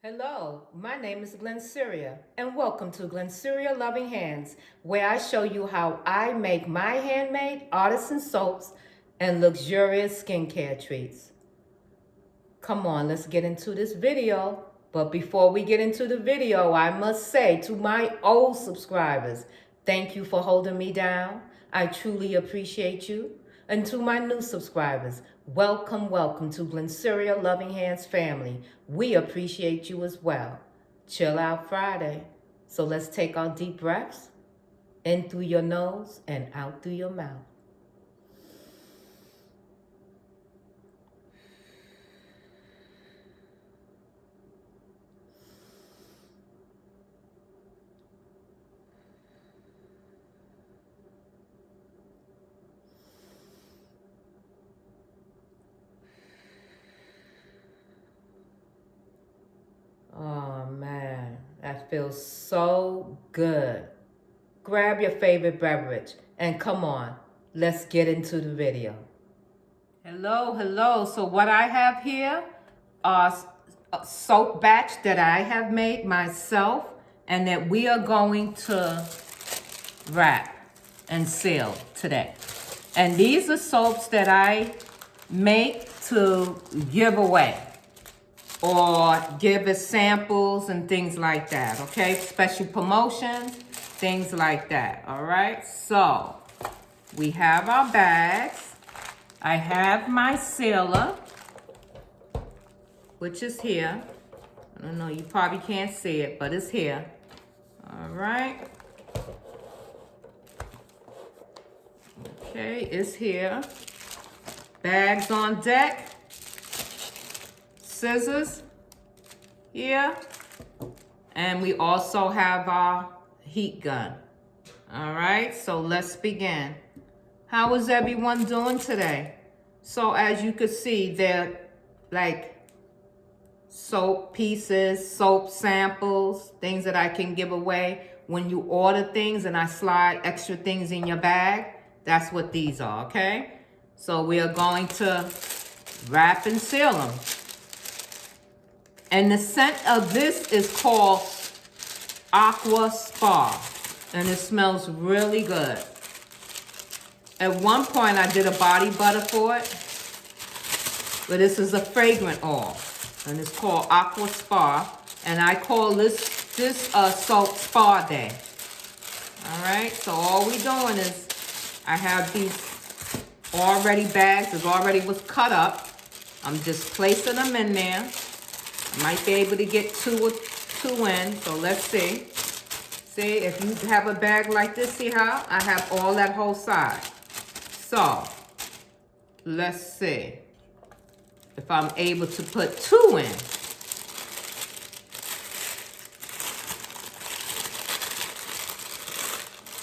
Hello, my name is Glennceria, and welcome to Glennceria Loving Hands, where I show you how I make my handmade artisan soaps and luxurious skincare treats. Come on, let's get into this video. But before we get into the video, I must say to my old subscribers, thank you for holding me down. I truly appreciate you. And to my new subscribers, welcome to Glennceria Loving Hands family. We appreciate you as well. Chill out Friday. So let's take our deep breaths in through your nose and out through your mouth. Oh man, that feels so good. Grab your favorite beverage and come on, let's get into the video. Hello. So what I have here are a soap batch that I have made myself and that we are going to wrap and seal today. And these are soaps that I make to give away or give as samples and things like that, okay? Special promotions, things like that, all right? So we have our bags. I have my sealer, which is here. I don't know, you probably can't see it, but it's here. All right. Okay, it's here. Bags on deck. Scissors here. And we also have our heat gun. All right, so let's begin. How is everyone doing today? So as you can see, they're like soap pieces, soap samples, things that I can give away. When you order things and I slide extra things in your bag, that's what these are, okay? So we are going to wrap and seal them. And the scent of this is called Aqua Spa, and it smells really good. At one point, I did a body butter for it, but this is a fragrant oil, and it's called Aqua Spa, and I call this soap Spa Day. All right, so all we doing is, I have these already bags, it already was cut up. I'm just placing them in there. I might be able to get two in, so let's see. See, if you have a bag like this, see how? I have all that whole side. So, let's see if I'm able to put two in.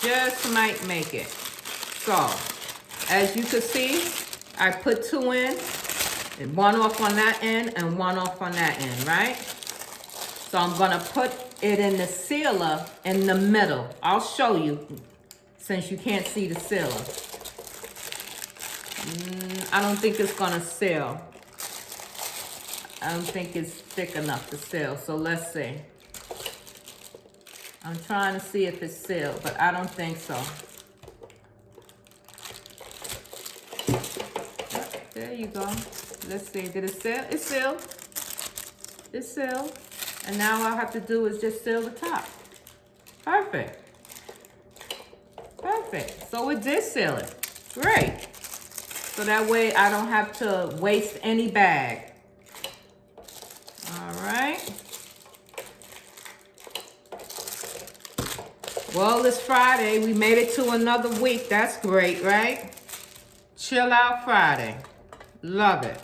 Just might make it. So, as you can see, I put two in, and one off on that end and one off on that end, right? So I'm gonna put it in the sealer in the middle. I'll show you since you can't see the sealer. I don't think it's gonna seal. I don't think it's thick enough to seal, so let's see. I'm trying to see if it's sealed, but I don't think so. There you go. Let's see, did it seal? It's sealed. It's sealed. And now all I have to do is just seal the top. Perfect. Perfect. So it did seal it. Great. So that way I don't have to waste any bag. All right. Well, it's Friday. We made it to another week. That's great, right? Chill out Friday. Love it.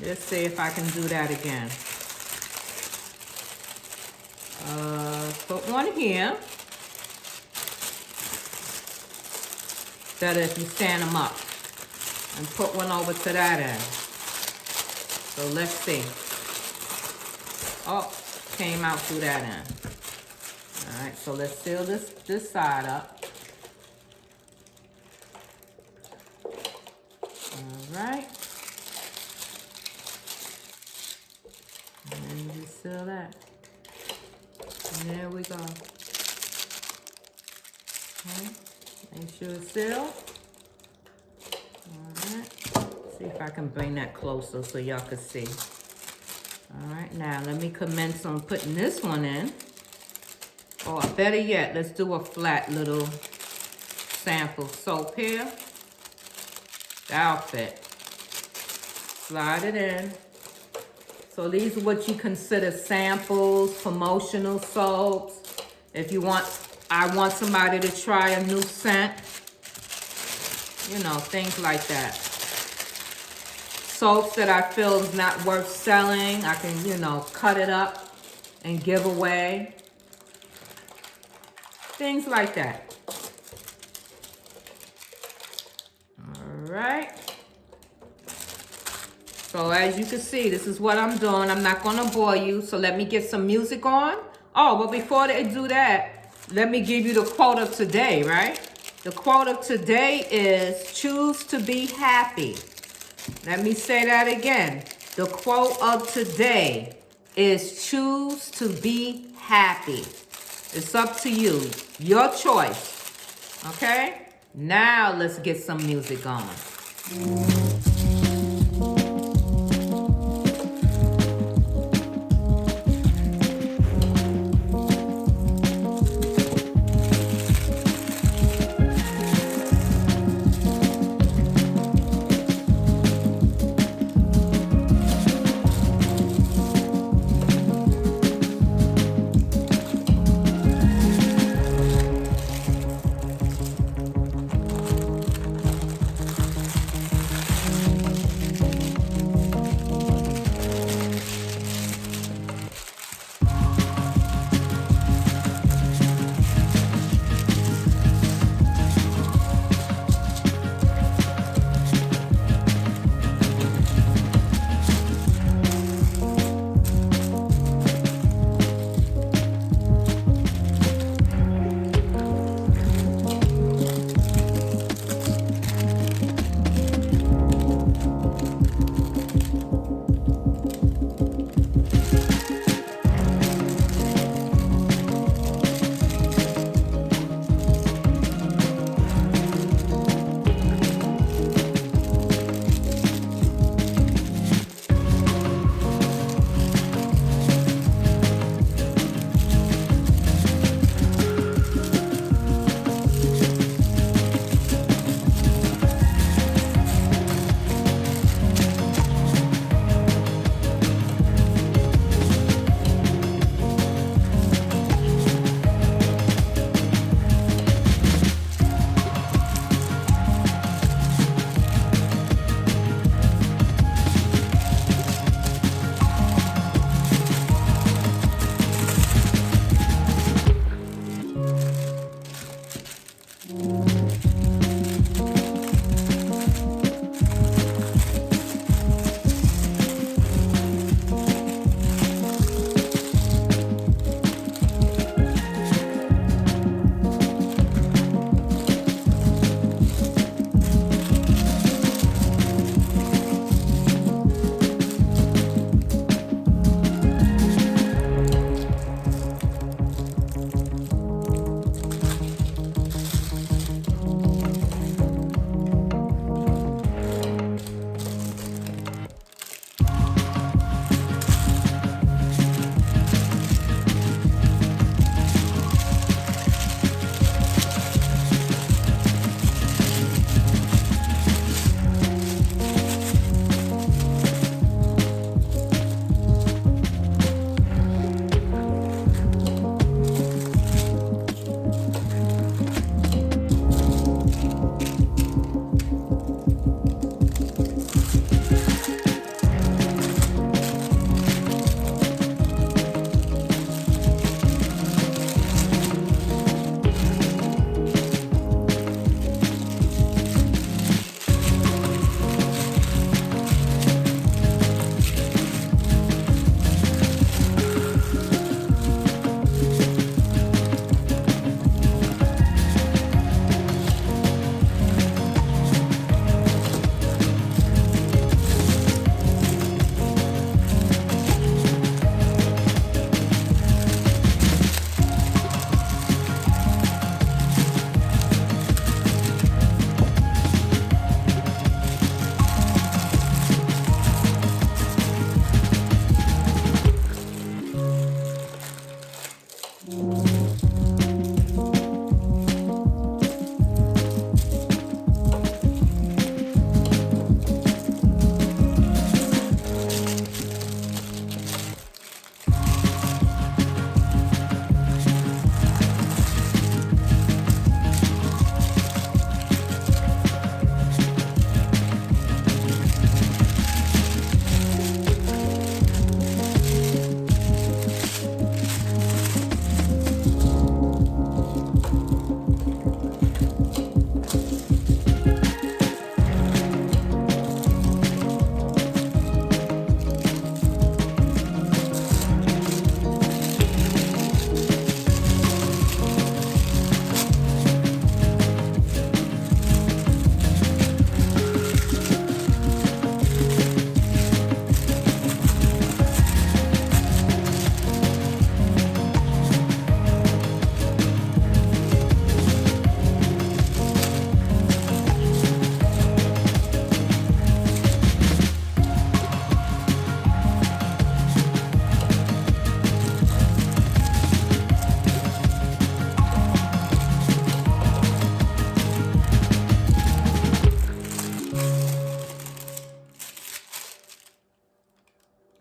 Let's see if I can do that again. Put one here. Better if you stand them up. And put one over to that end. So let's see. Oh, came out through that end. All right, so let's seal this side up. All right. seal that. And there we go. Okay. Make sure it's sealed. Alright. See if I can bring that closer so y'all can see. Alright, now let me commence on putting this one in. Or better yet, let's do a flat little sample soap here. The outfit. Slide it in. So these are what you consider samples, promotional soaps. If you want, I want somebody to try a new scent. You know, things like that. Soaps that I feel is not worth selling, I can, you know, cut it up and give away. Things like that. All right. So as you can see, this is what I'm doing. I'm not gonna bore you, so let me get some music on. Oh, but before they do that, let me give you the quote of today, right? The quote of today is, choose to be happy. Let me say that again. The quote of today is, choose to be happy. It's up to you, your choice, okay? Now let's get some music on.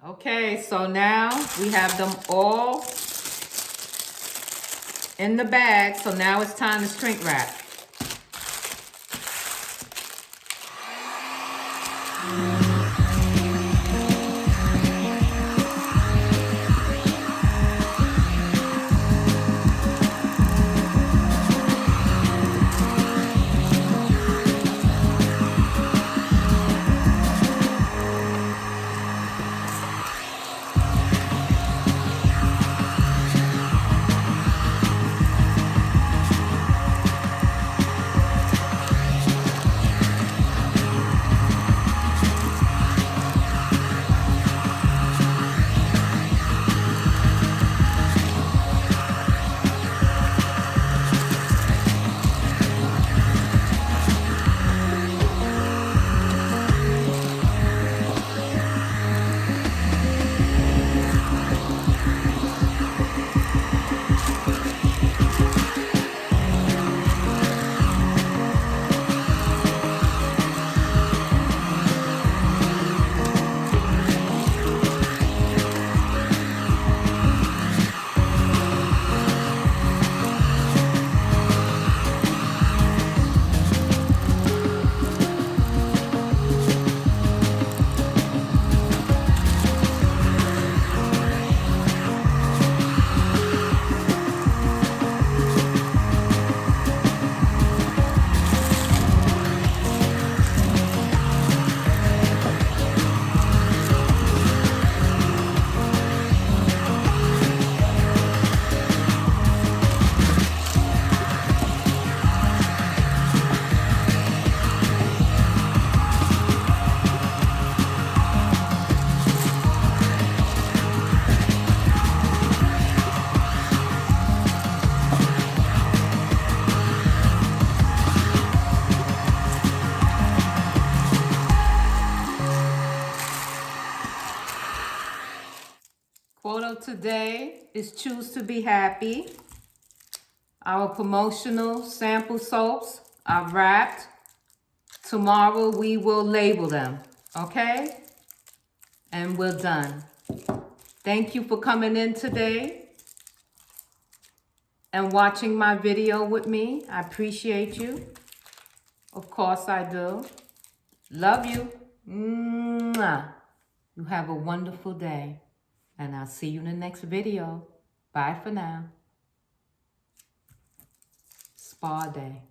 Okay, so now we have them all in the bag. So now it's time to shrink wrap. Quote of today is choose to be happy. Our promotional sample soaps are wrapped. Tomorrow we will label them, okay? And we're done. Thank you for coming in today and watching my video with me. I appreciate you. Of course I do. Love you. Mwah. You have a wonderful day. And I'll see you in the next video. Bye for now. Spa day.